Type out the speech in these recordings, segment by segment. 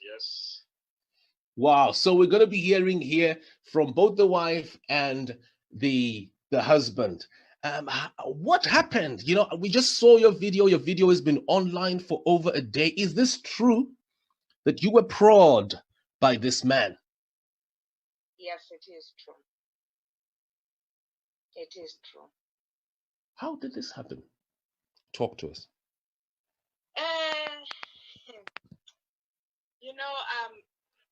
Yes. Wow. So we're going to be hearing here from both the wife and the husband. What happened? You know, we just saw your video. Your video has been online for over a day. Is this true that you were prod by this man? Yes, it is true. It is true. How did this happen? Talk to us. You know,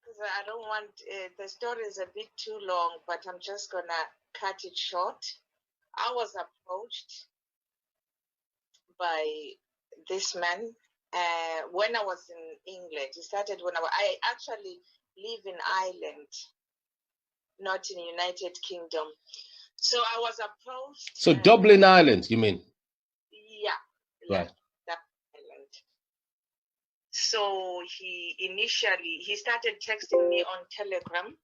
because I don't want the story is a bit too long, but I'm just gonna cut it short. I was approached by this man when I was in England. It started when I actually live in Ireland, not in the United Kingdom. So I was approached. So Dublin, Ireland, you mean? Yeah. Right. That island. So he started texting me on Telegram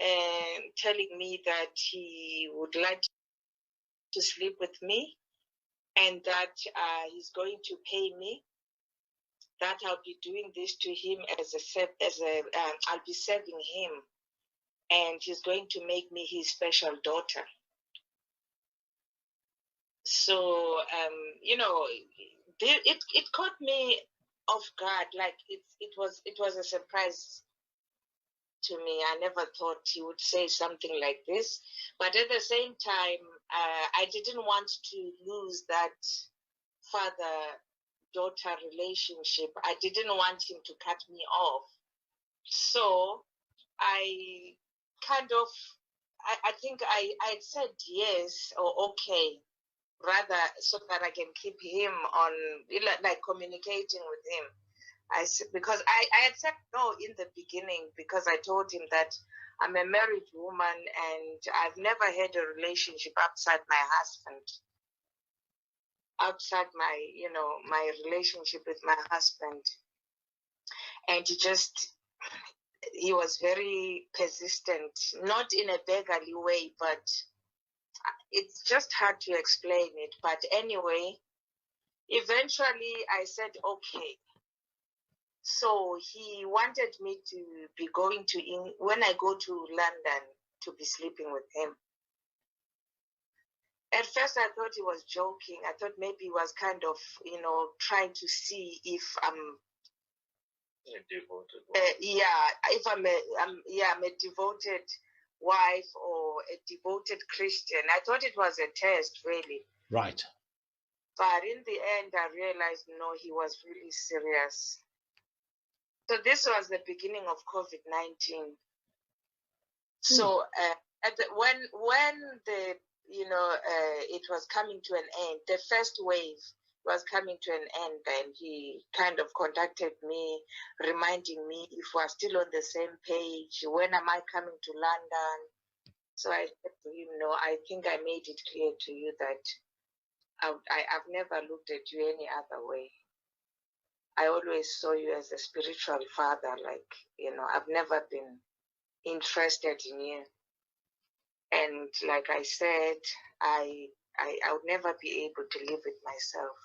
and telling me that he would like to sleep with me and that he's going to pay me, that I'll be doing this to him I'll be serving him, and he's going to make me his special daughter. So you know, it caught me off guard. Like it was a surprise to me. I never thought he would say something like this, but at the same time, I didn't want to lose that father-daughter relationship. I didn't want him to cut me off. So I kind of, I think I said yes or okay, rather so that I can keep him on, like communicating with him. Because I had said no in the beginning, because I told him that I'm a married woman and I've never had a relationship outside my husband, outside my relationship with my husband. And he was very persistent, not in a beggarly way, but it's just hard to explain it. But anyway, eventually I said okay. So he wanted me to be going when I go to London, to be sleeping with him. At first I thought he was joking. I thought maybe he was kind of, trying to see if I'm a devoted if I'm a devoted wife or a devoted Christian. I thought it was a test, really. Right. But in the end, I realized, no, he was really serious. So this was the beginning of COVID-19. So when it was coming to an end, the first wave was coming to an end, and he kind of contacted me, reminding me if we're still on the same page, when am I coming to London? So I said to him, no, I think I made it clear to you that I've never looked at you any other way. I always saw you as a spiritual father, I've never been interested in you. And like I said, I would never be able to live with myself.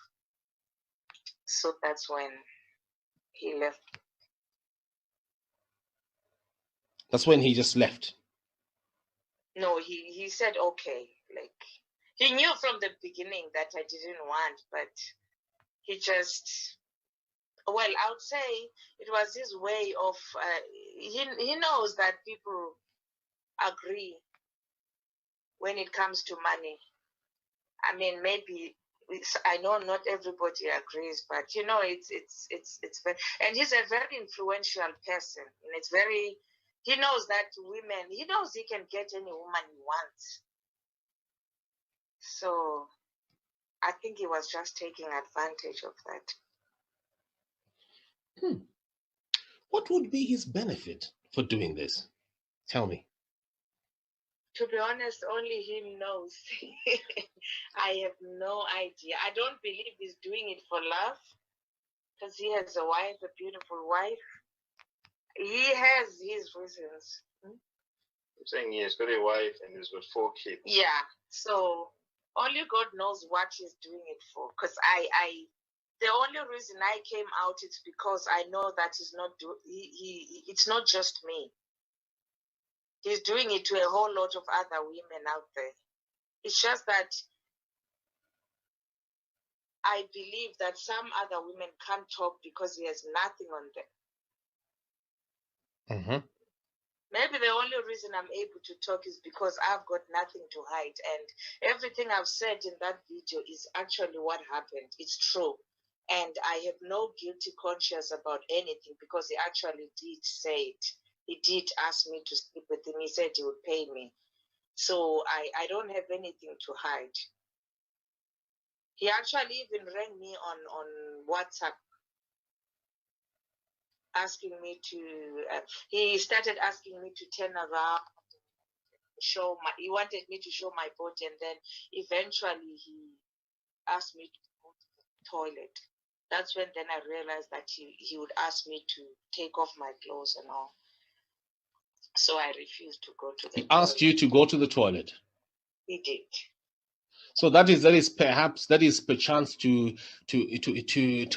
So that's when he left. That's when he just left. No, he said okay. Like, he knew from the beginning that I didn't want, but he just, well, I would say it was his way of, he knows that people agree when it comes to money. I mean, maybe, I know not everybody agrees, but it's very, and he's a very influential person, and it's very, he knows that women, he knows he can get any woman he wants. So I think he was just taking advantage of that. What would be his benefit for doing this? Tell me. To be honest, only him knows. I have no idea. I don't believe he's doing it for love, because he has a wife, a beautiful wife. He has his reasons. I'm saying he has got a wife and he's got 4 kids. Yeah. So only God knows what he's doing it for. Because The only reason I came out is because I know that it's not just me. He's doing it to a whole lot of other women out there. It's just that I believe that some other women can't talk because he has nothing on them. Mm-hmm. Maybe the only reason I'm able to talk is because I've got nothing to hide. And everything I've said in that video is actually what happened. It's true. And I have no guilty conscience about anything because he actually did say it. He did ask me to sleep with him. He said he would pay me. So I don't have anything to hide. He actually even rang me on WhatsApp asking me to, he started asking me to turn around, he wanted me to show my body, and then eventually he asked me to go to the toilet. That's when then I realized that he would ask me to take off my clothes and all. So I refused to go to the toilet. He asked you to go to the toilet. He did. So that is perchance to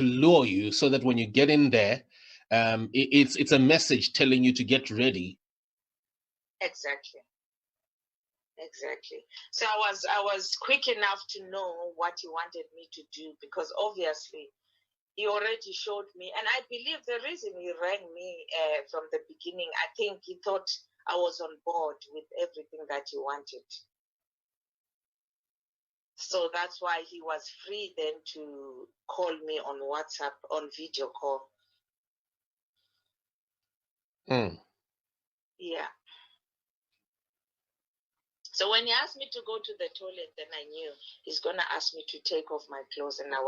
lure you, so that when you get in there, it's a message telling you to get ready. Exactly. So I was quick enough to know what he wanted me to do, because obviously he already showed me, and I believe the reason he rang me from the beginning, I think he thought I was on board with everything that he wanted. So that's why he was free then to call me on WhatsApp, on video call. Yeah. So when he asked me to go to the toilet, then I knew he's gonna ask me to take off my clothes, and I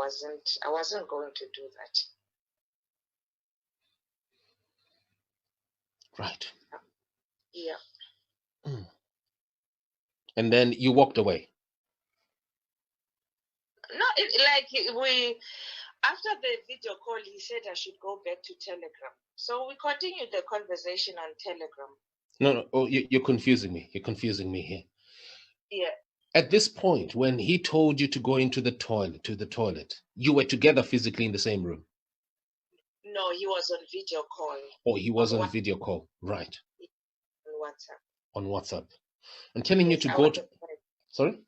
wasn't going to do that. Right. Yeah. And then you walked away. No, after the video call, he said I should go back to Telegram. So we continued the conversation on Telegram. No. Oh, you're confusing me. You're confusing me here. Yeah. At this point, when he told you to go into the toilet, you were together physically in the same room? No, he was on video call. Oh, he was on video call. Right. On WhatsApp. On WhatsApp. And telling you to go to... Sorry?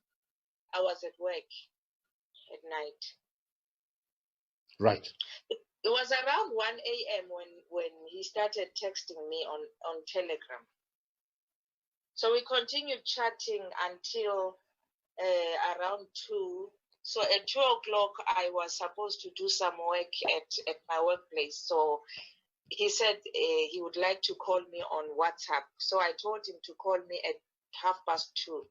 I was at work at night. Right. It was around 1 a.m. when he started texting me on Telegram. So we continued chatting until around 2. So at 2 o'clock, I was supposed to do some work at my workplace. So he said he would like to call me on WhatsApp. So I told him to call me at 2:30.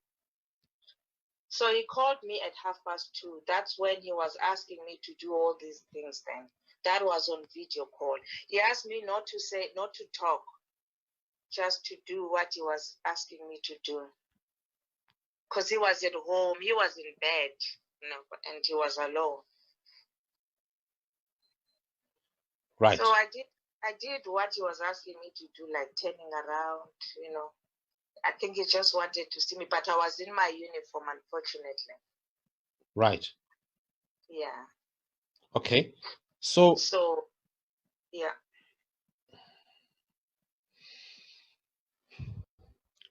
So he called me at 2:30. That's when he was asking me to do all these things then. That was on video call. He asked me not to talk, just to do what he was asking me to do. Because he was at home, he was in bed, and he was alone. Right. So I did what he was asking me to do, like turning around, I think he just wanted to see me, but I was in my uniform, unfortunately. Right. Yeah. Okay. So yeah.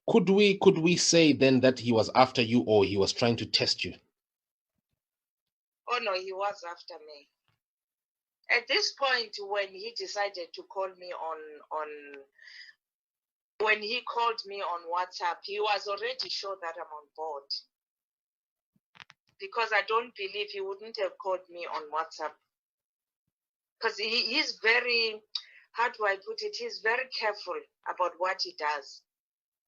Could we say then that he was after you, or he was trying to test you? Oh no, he was after me. At this point, when he decided to call me when he called me on WhatsApp, he was already sure that I'm on board. Because I don't believe he wouldn't have called me on WhatsApp. Because he's very, how do I put it? He's very careful about what he does.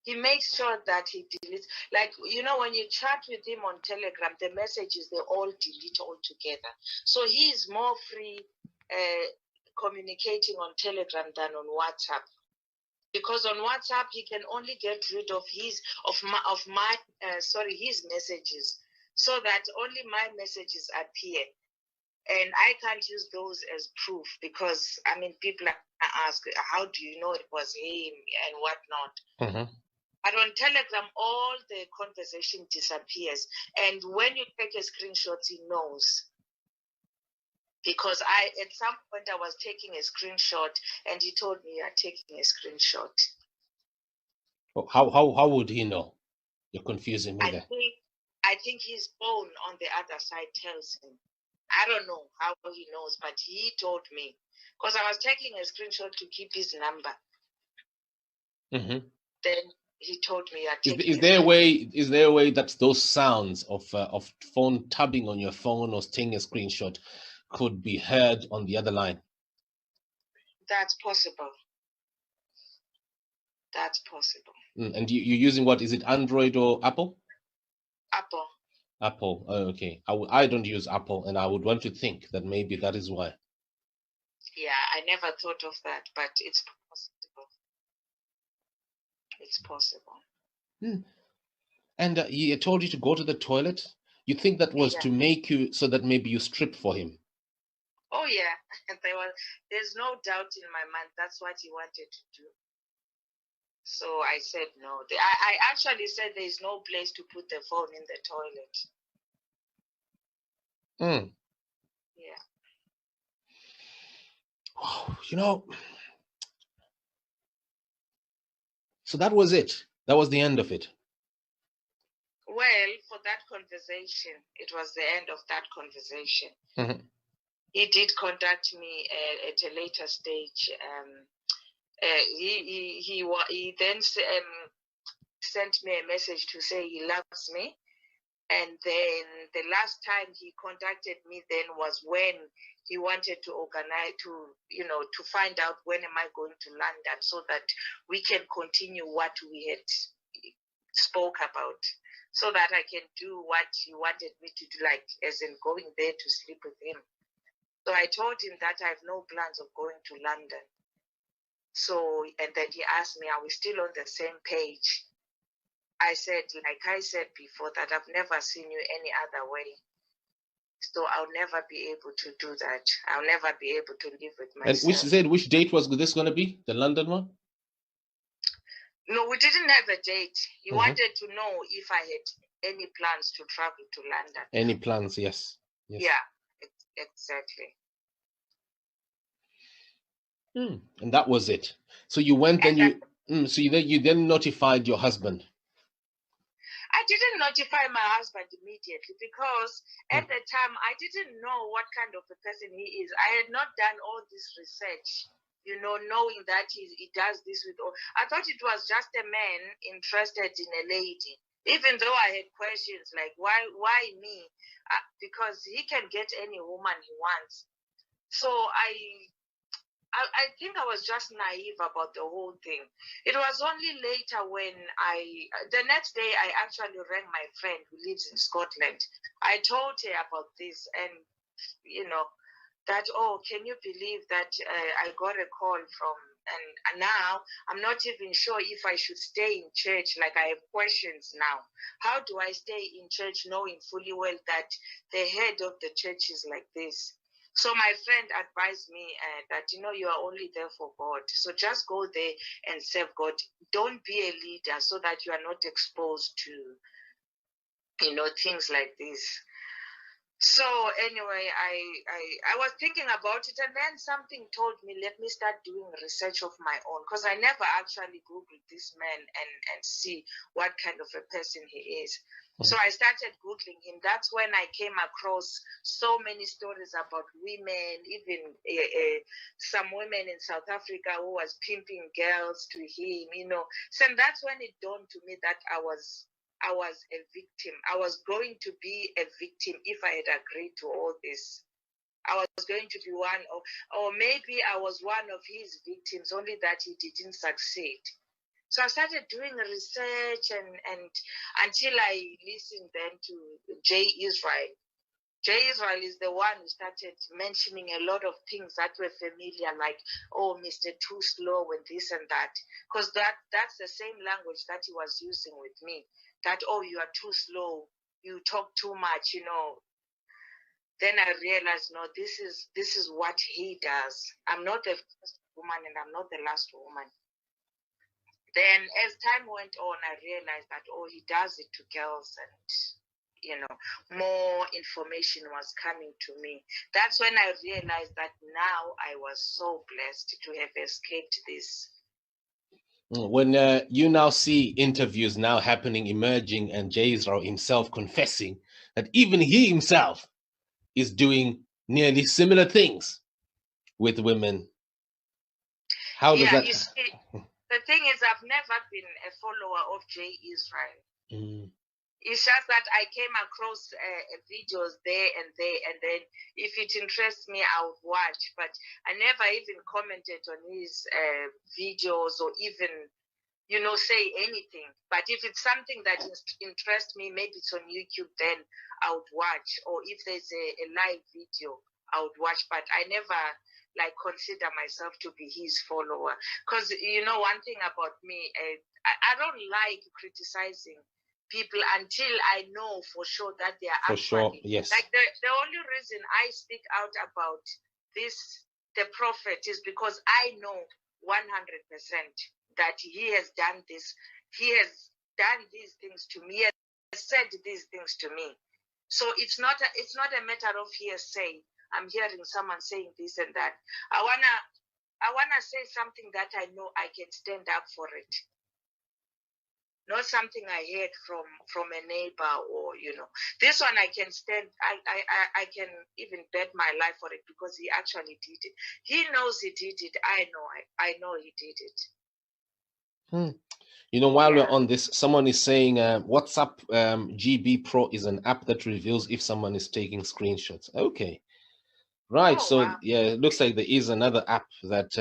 He makes sure that he deletes, like, when you chat with him on Telegram, the messages, they all delete altogether. So he is more free communicating on Telegram than on WhatsApp. Because on WhatsApp, he can only get rid of his messages, so that only my messages appear. And I can't use those as proof because, people ask, how do you know it was him and whatnot? Mm-hmm. But on Telegram, all the conversation disappears. And when you take a screenshot, he knows. Because at some point I was taking a screenshot, and he told me, "You are taking a screenshot." How would he know? You're confusing me there. I think his phone on the other side tells him. I don't know how he knows, but he told me, because I was taking a screenshot to keep his number. Mm-hmm. Then he told me, Is there a way that those sounds of phone tabbing on your phone or taking a screenshot could be heard on the other line? That's possible. That's possible. And you're using what? Is it Android or Apple? Apple. Apple. Oh, okay. I don't use Apple, and I would want to think that maybe that is why. Yeah, I never thought of that, but it's possible. It's possible. And he told you to go to the toilet? You think that was to make you so that maybe you strip for him? Oh yeah, there's no doubt in my mind that's what he wanted to do. So I said no. I actually said there's no place to put the phone in the toilet. Yeah. Wow, so that was it. That was the end of it. Well, for that conversation, it was the end of that conversation. Mm-hmm. He did contact me at a later stage. He then sent me a message to say he loves me. And then the last time he contacted me then was when he wanted to organize to find out when am I going to London so that we can continue what we had spoke about, so that I can do what he wanted me to do, like as in going there to sleep with him. So I told him that I have no plans of going to London. So, and then he asked me, are we still on the same page? I said, like I said before, that I've never seen you any other way. So I'll never be able to do that. I'll never be able to live with myself. And which date was this going to be? The London one? No, we didn't have a date. He wanted to know if I had any plans to travel to London. Any plans? Yes. Yeah, exactly. And that was it. So you went and you then notified your husband. I didn't notify my husband immediately because at the time I didn't know what kind of a person he is. I had not done all this research, knowing that he does this with all. I thought it was just a man interested in a lady, even though I had questions like, why me? Because he can get any woman he wants. So I think I was just naive about the whole thing. It was only later when the next day, I actually rang my friend who lives in Scotland. I told her about this and, that, can you believe that I got a call from, and now I'm not even sure if I should stay in church. Like, I have questions now. How do I stay in church knowing fully well that the head of the church is like this? So my friend advised me that, you are only there for God. So just go there and serve God. Don't be a leader so that you are not exposed to, things like this. So anyway, I was thinking about it, and then something told me, let me start doing research of my own, because I never actually Googled this man and see what kind of a person he is. So I started Googling him. That's when I came across so many stories about women, even some women in South Africa who was pimping girls to him, So that's when it dawned to me that I was a victim. I was going to be a victim if I had agreed to all this. I was going to be one of, or maybe I was one of his victims, only that he didn't succeed. So I started doing research and until I listened then to Jay Israel. Jay Israel is the one who started mentioning a lot of things that were familiar, like, Mr. Too Slow and this and that. Because that's the same language that he was using with me. That, you are too slow, you talk too much, Then I realized, no, this is what he does. I'm not the first woman and I'm not the last woman. Then as time went on, I realized that, he does it to girls, and more information was coming to me. That's when I realized that now I was so blessed to have escaped this. When you now see interviews now happening, emerging, and J. Israel himself confessing that even he himself is doing nearly similar things with women. How does that? You see, the thing is, I've never been a follower of J. Israel. Mm. It's just that I came across videos there, and then if it interests me, I would watch. But I never even commented on his videos or even, say anything. But if it's something that interests me, maybe it's on YouTube, then I would watch. Or if there's a live video, I would watch. But I never consider myself to be his follower. Because, one thing about me, I don't like criticizing people until I know for sure that they are actually, yes. The only reason I speak out about the prophet, is because I know 100% that he has done this. He has done these things to me. He has said these things to me. So it's not a matter of hearsay. I'm hearing someone saying this and that. I wanna say something that I know I can stand up for it. Not something I heard from a neighbor or this one I can stand. I can even bet my life for it because he actually did it. He knows he did it. I know he did it. While we're on this, someone is saying WhatsApp GB Pro is an app that reveals if someone is taking screenshots. Okay, right. Oh, so wow. Yeah, it looks like there is another app that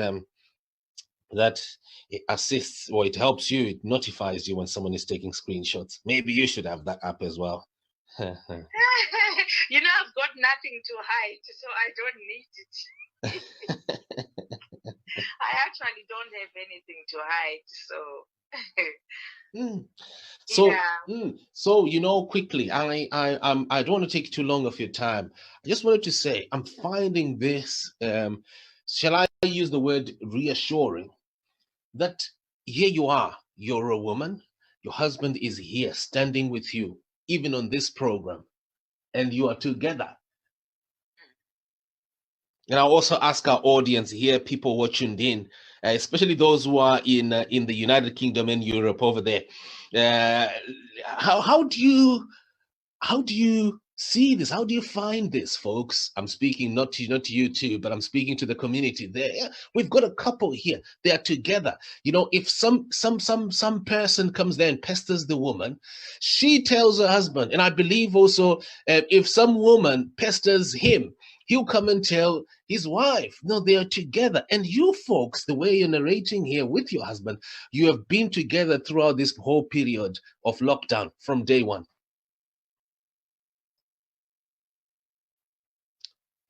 that it assists, or it helps you. It notifies you when someone is taking screenshots. Maybe you should have that app as well. I've got nothing to hide, so I don't need it. I actually don't have anything to hide, so. So quickly, I don't want to take too long of your time. I just wanted to say I'm finding this. Shall I use the word reassuring? That here you are, you're a woman, your husband is here standing with you, even on this program, and you are together. And I'll also ask our audience here, people watching in, especially those who are in the United Kingdom and Europe over there. How do you see this? How do you find this, folks? I'm speaking not to you too, but I'm speaking to the community. There, we've got a couple here. They are together. If some person comes there and pesters the woman, she tells her husband. And I believe also, if some woman pesters him, he'll come and tell his wife. No, they are together. And you folks, the way you're narrating here with your husband, you have been together throughout this whole period of lockdown from day one.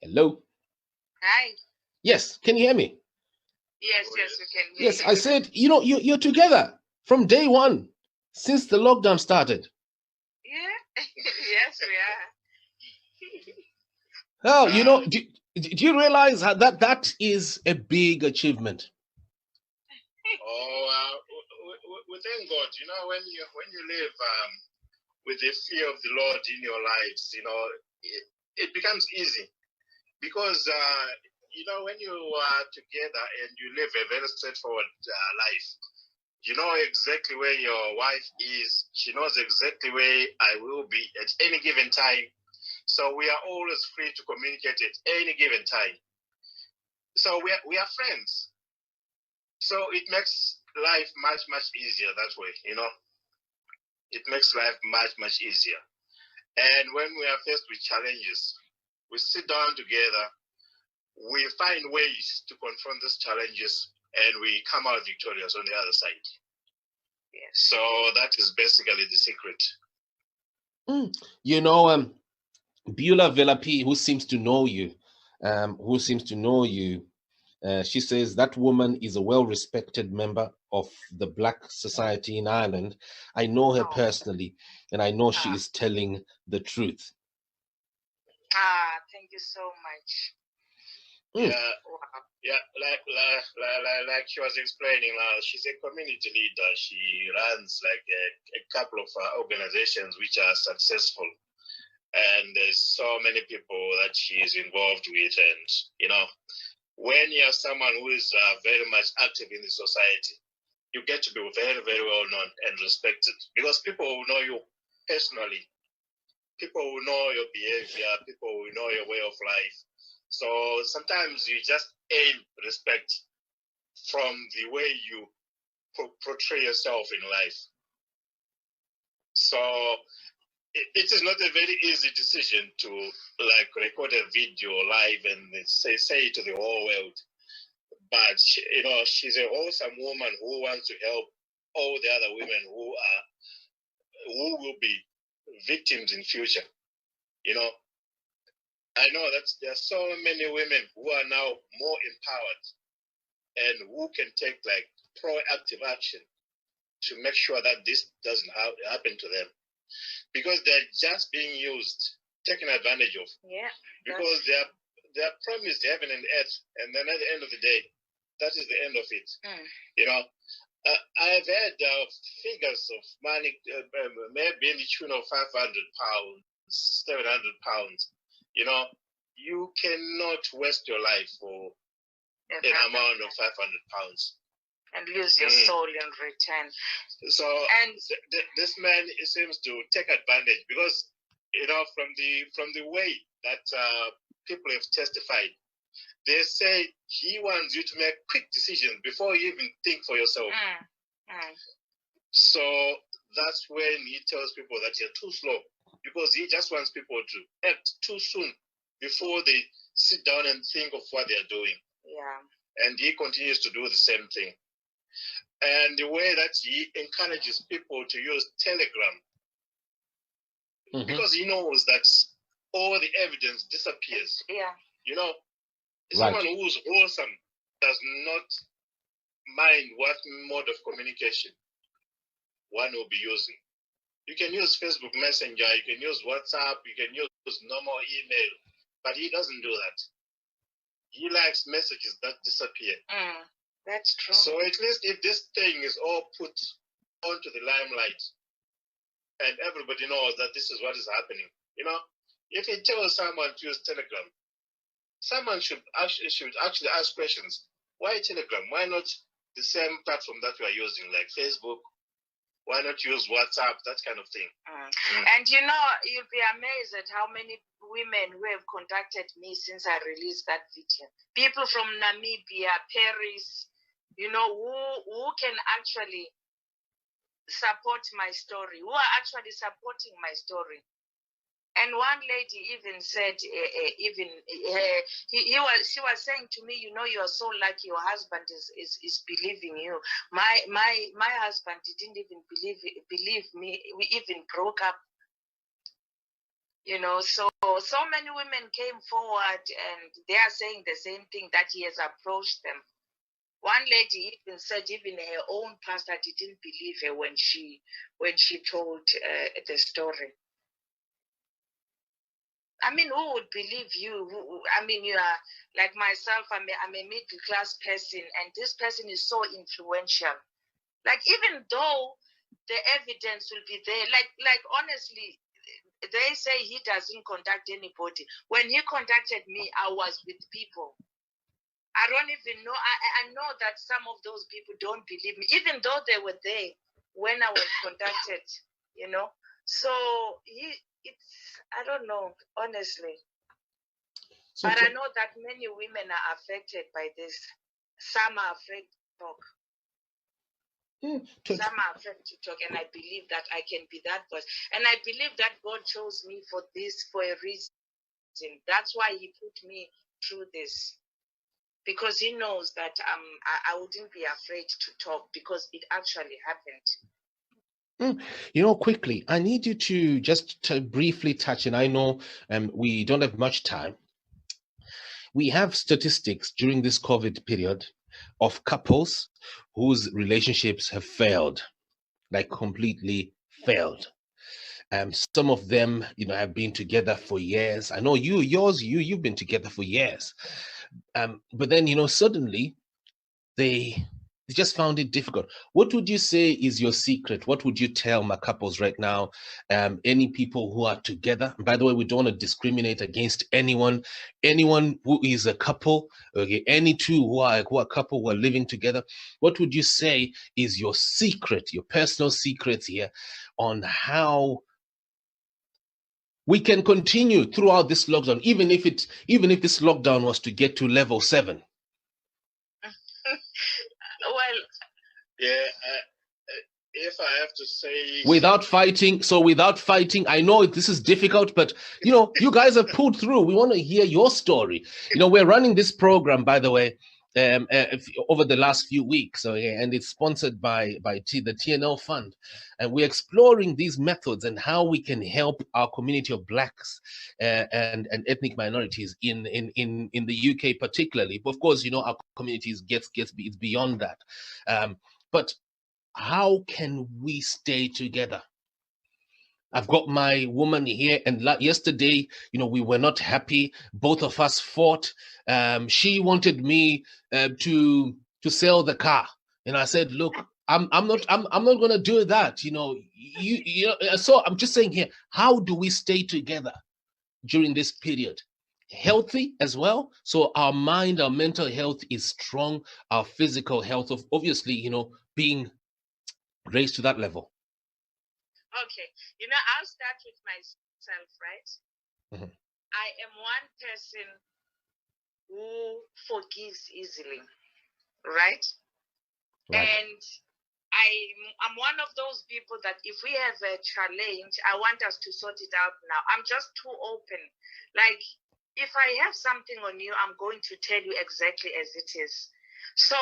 Hello? Hi. Yes, can you hear me? Yes, we can hear Yes, you. I said, you're together from day one, since the lockdown started. Yeah, yes, we are. Oh, do you realize that is a big achievement? We thank God. When you live with the fear of the Lord in your lives, it becomes easy because when you are together and you live a very straightforward life, you know exactly where your wife is. She knows exactly where I will be at any given time. So we are always free to communicate at any given time. So we are friends. So it makes life much, much easier that way, It makes life much, much easier. And when we are faced with challenges, we sit down together, we find ways to confront these challenges, and we come out victorious on the other side. Yeah. So that is basically the secret. Beulah Velapi, who seems to know you, she says that woman is a well-respected member of the Black society in Ireland. I know her personally, and I know she is telling the truth. Thank you so much. Yeah, like she was explaining, she's a community leader. She runs like a couple of organizations which are successful. and there's so many people that she's involved with. And, you know, when you're someone who is very much active in the society, you get to be very, very well known and respected, because people will know you personally. People will know your behavior. People will know your way of life. So sometimes you just aim respect from the way you portray yourself in life. So it is not a very easy decision to like record a video live and say it to the whole world. But you know, she's an awesome woman who wants to help all the other women who will be victims in future. You know, I know that there are so many women who are now more empowered and who can take like proactive action to make sure that this doesn't happen to them, because they're just being used, taken advantage of. Yeah. Because they're promised heaven and earth, and then at the end of the day, that is the end of it. You know, I've had figures of money, maybe in the tune of 500 pounds, 700 pounds. You know, you cannot waste your life for an amount of 500 pounds. And lose your soul in return. So this man seems to take advantage, because you know, from the way that people have testified, they say he wants you to make quick decisions before you even think for yourself. So that's when he tells people that you're too slow, because he just wants people to act too soon before they sit down and think of what they're doing. Yeah. And he continues to do the same thing. And the way that he encourages people to use Telegram, because he knows that all the evidence disappears. Yeah. You know, Right. someone who's awesome does not mind what mode of communication one will be using. You can use Facebook Messenger, you can use WhatsApp, you can use normal email, but he doesn't do that. He likes messages that disappear. That's true. So at least if this thing is all put onto the limelight and everybody knows that this is what is happening, you know, if he tells someone to use Telegram, someone should actually ask questions. Why Telegram? Why not the same platform that we are using, like Facebook? Why not use WhatsApp? That kind of thing. And you know, you'll be amazed at how many women who have contacted me since I released that video. People from Namibia, Paris, you know, who can actually support my story, who are actually supporting my story. And one lady even said, she was saying to me, you know, you are so lucky your husband is believing you. My husband didn't even believe me. We even broke up. You know, so many women came forward and they are saying the same thing, that he has approached them. One lady even said even her own pastor didn't believe her when she told the story. I mean, who would believe you? I mean, you are like myself. I'm a middle class person, and this person is so influential. Like, even though the evidence will be there, like honestly, they say he doesn't contact anybody. When he contacted me, I was with people. I don't even know. I know that some of those people don't believe me, even though they were there when I was contacted. You know, so I don't know, honestly. But I know that many women are affected by this. Some are afraid to talk. Some are afraid to talk, and I believe that I can be that person. And I believe that God chose me for this for a reason. That's why He put me through this. Because He knows that I wouldn't be afraid to talk, because it actually happened. You know, quickly, I need you to just briefly touch, and I know we don't have much time. We have statistics during this COVID period of couples whose relationships have failed, like completely failed. Some of them, you know, have been together for years. I know you've been together for years. But then, you know, suddenly they just found it difficult. What would you say is your secret? What would you tell my couples right now? Any people who are together. And by the way, we don't want to discriminate against anyone who is a couple. Okay, any two who are a couple who are living together. What would you say is your secret, your personal secrets here, on how we can continue throughout this lockdown, even if this lockdown was to get to level 7? Well, yeah, if I have to say, without fighting. So without fighting, I know this is difficult, but you guys have pulled through. We want to hear your story. We're running this program, by the way, over the last few weeks, and it's sponsored by the TNL Fund, and we're exploring these methods and how we can help our community of Blacks and ethnic minorities in the UK particularly. But of course, our communities gets it's beyond that, but how can we stay together? I've got my woman here, and yesterday, we were not happy. Both of us fought. She wanted me to sell the car, and I said, "Look, I'm not going to do that." So I'm just saying here, how do we stay together during this period? Healthy as well, so our mind, our mental health is strong. Our physical health, obviously, being raised to that level. Okay, I'll start with myself, right? Mm-hmm. I am one person who forgives easily, right? And I'm one of those people that if we have a challenge, I want us to sort it out now. I'm just too open. Like, if I have something on you, I'm going to tell you exactly as it is. So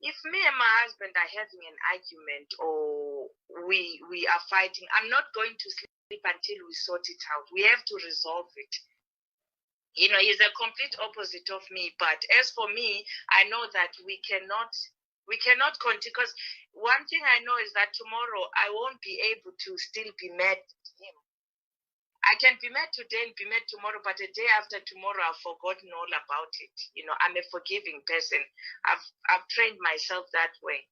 if me and my husband are having an argument or we are fighting, I'm not going to sleep until we sort it out. We have to resolve it. He's a complete opposite of me. But as for me, I know that we cannot continue, because one thing I know is that tomorrow I won't be able to still be mad at him. I can be mad today and be mad tomorrow, but a day after tomorrow, I've forgotten all about it. I'm a forgiving person. I've trained myself that way.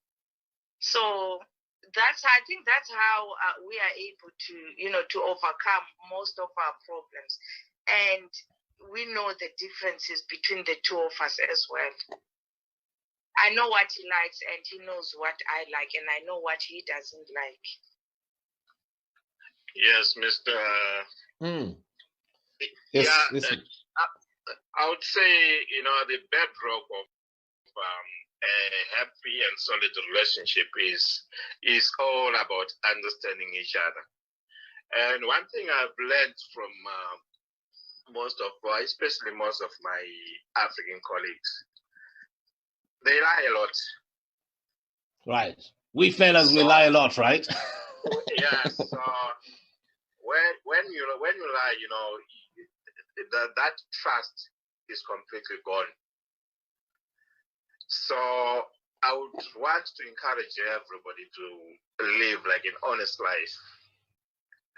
So I think that's how we are able to, to overcome most of our problems. And we know the differences between the two of us as well. I know what he likes and he knows what I like, and I know what he doesn't like. Yes, Mr. Yes, I would say, the bedrock of a happy and solid relationship is all about understanding each other. And one thing I've learned from especially most of my African colleagues, they lie a lot. Right. We fellas, we lie a lot, right? Yeah. So when you lie, that trust is completely gone. So I would want to encourage everybody to live like an honest life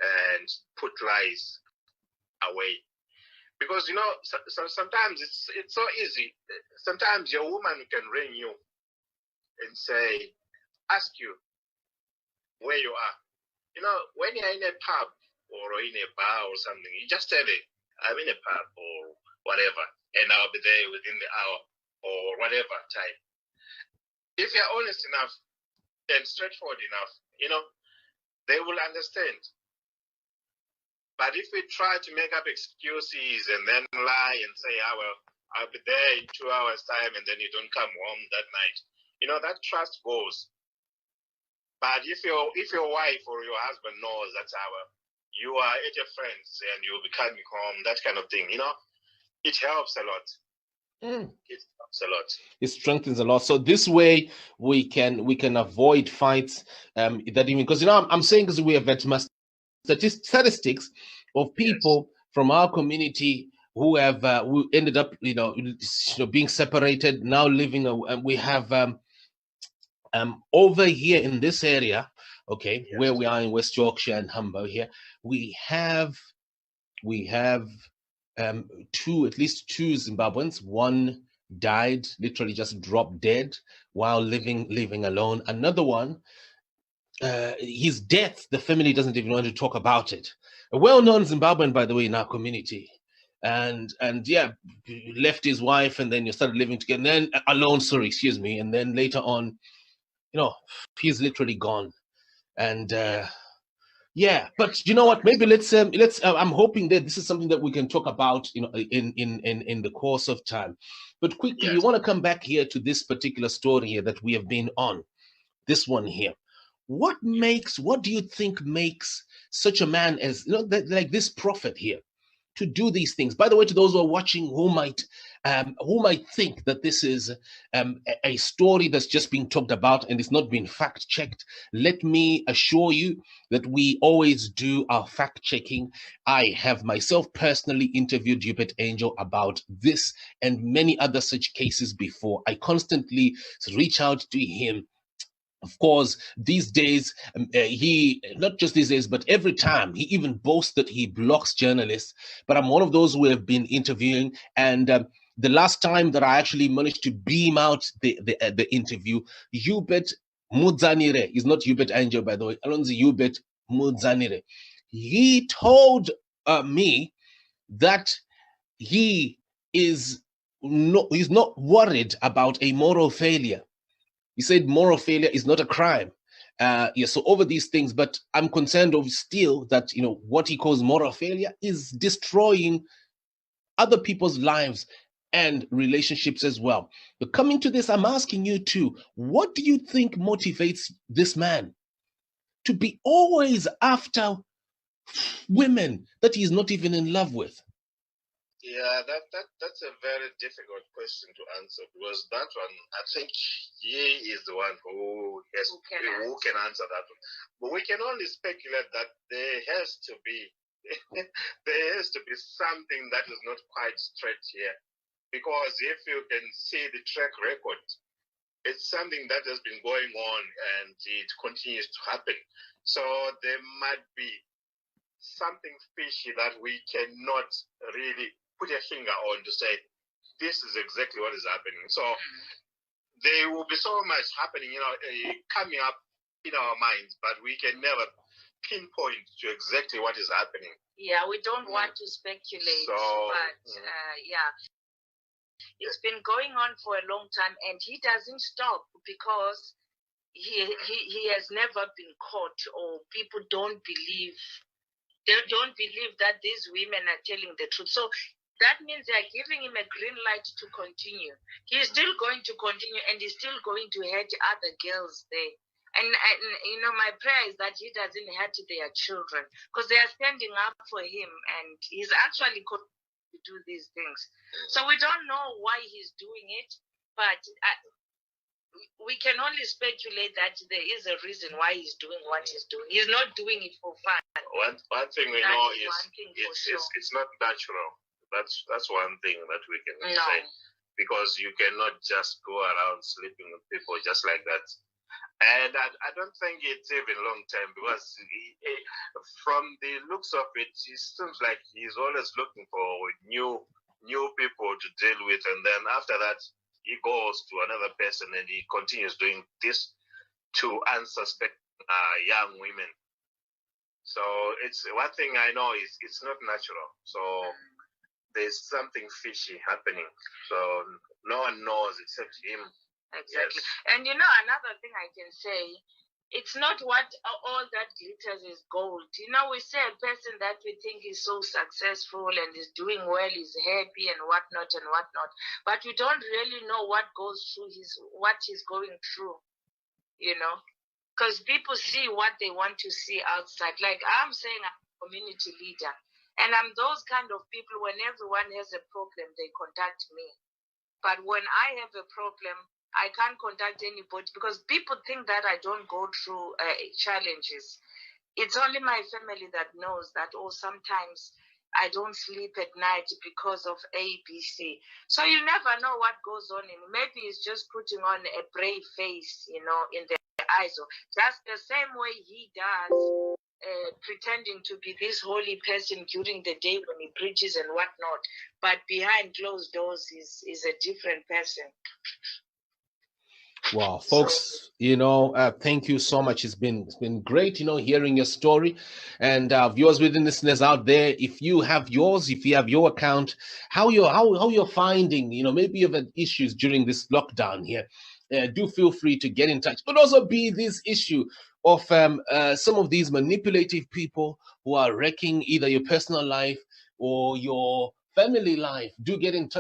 and put lies away. Because sometimes it's so easy. Sometimes your woman can ring you and ask you where you are. When you're in a pub or in a bar or something, you just tell her, I'm in a pub or whatever, and I'll be there within the hour or whatever time. If you're honest enough and straightforward enough, they will understand. But if we try to make up excuses and then lie and say, well, I'll be there in 2 hours' time, and then you don't come home that night, that trust goes. But if your wife or your husband knows that you are at your friends and you'll be coming home, that kind of thing, it helps a lot. It helps a lot. It strengthens a lot. So this way we can avoid fights. That even because I'm saying because we have statistics of people from our community who have who ended up being separated, now living, and we have over here in this area, where we are in West Yorkshire and Humber here, we have at least two Zimbabweans, one died, literally just dropped dead while living alone. Another one, his death, the family doesn't even want to talk about it. A well-known Zimbabwean, by the way, in our community. And yeah, left his wife, and then you started living together, and then alone, sorry, excuse me. And then later on, he's literally gone. And yeah, but you know what? Maybe let's. I'm hoping that this is something that we can talk about, in the course of time. But quickly, we want to come back here to this particular story here that we have been on. This one here. What do you think makes such a man as like this prophet here to do these things? By the way, to those who are watching who might think that this is a story that's just being talked about and it's not being fact checked, let me assure you that we always do our fact checking. I have myself personally interviewed Uebert Angel about this and many other such cases before. I constantly reach out to him. Of course, these days, he, not just these days, but every time, he even boasts that he blocks journalists. But I'm one of those who have been interviewing. And the last time that I actually managed to beam out the interview, Uebert Mudzanire, is not Uebert Angel, by the way, Alonzi Uebert Mudzanire, he told me that he's not worried about a moral failure. He said moral failure is not a crime. So over these things, but I'm concerned of still that, what he calls moral failure is destroying other people's lives and relationships as well. But coming to this, I'm asking you too, what do you think motivates this man to be always after women that he's not even in love with? Yeah, that's a very difficult question to answer, because that one, I think he is the one who can answer that one. But we can only speculate that there has to be something that is not quite straight here, because if you can see the track record, it's something that has been going on and it continues to happen. So there might be something fishy that we cannot really put a finger on to say this is exactly what is happening. So there will be so much happening, coming up in our minds, but we can never pinpoint to exactly what is happening. Yeah, we don't want to speculate, but yeah, it's been going on for a long time, and he doesn't stop because he has never been caught, or people don't believe. They don't believe that these women are telling the truth. So that means they are giving him a green light to continue. He's still going to continue, and he's still going to hurt other girls there. And my prayer is that he doesn't hurt their children, because they are standing up for him, and he's actually to do these things. So we don't know why he's doing it, but we can only speculate that there is a reason why he's doing what he's doing. He's not doing it for fun. One thing we know is it's not natural. That's one thing that we can say, because you cannot just go around sleeping with people just like that. And I don't think it's even long term, because from the looks of it, it seems like he's always looking for new people to deal with, and then after that he goes to another person and he continues doing this to unsuspecting young women. So it's one thing I know is it's not natural. So there's something fishy happening. So no one knows except him. Exactly. Yes. And another thing I can say, it's not what all that glitters is gold. We say a person that we think is so successful and is doing well, is happy and whatnot, but we don't really know what goes through what he's going through, because people see what they want to see outside. Like I'm saying, I'm a community leader, and I'm those kind of people. When everyone has a problem, they contact me. But when I have a problem, I can't contact anybody, because people think that I don't go through challenges. It's only my family that knows that, sometimes I don't sleep at night because of ABC. So you never know what goes on. Maybe it's just putting on a brave face, in their eyes, or just the same way he does. pretending to be this holy person during the day when he preaches and whatnot, but behind closed doors is a different person. Wow, folks, thank you so much. It's been great, hearing your story. And viewers within listeners out there, if you have yours, if you have your account, how you're finding, maybe you've had issues during this lockdown here. Do feel free to get in touch. But also be this issue of some of these manipulative people who are wrecking either your personal life or your family life. Do get in touch.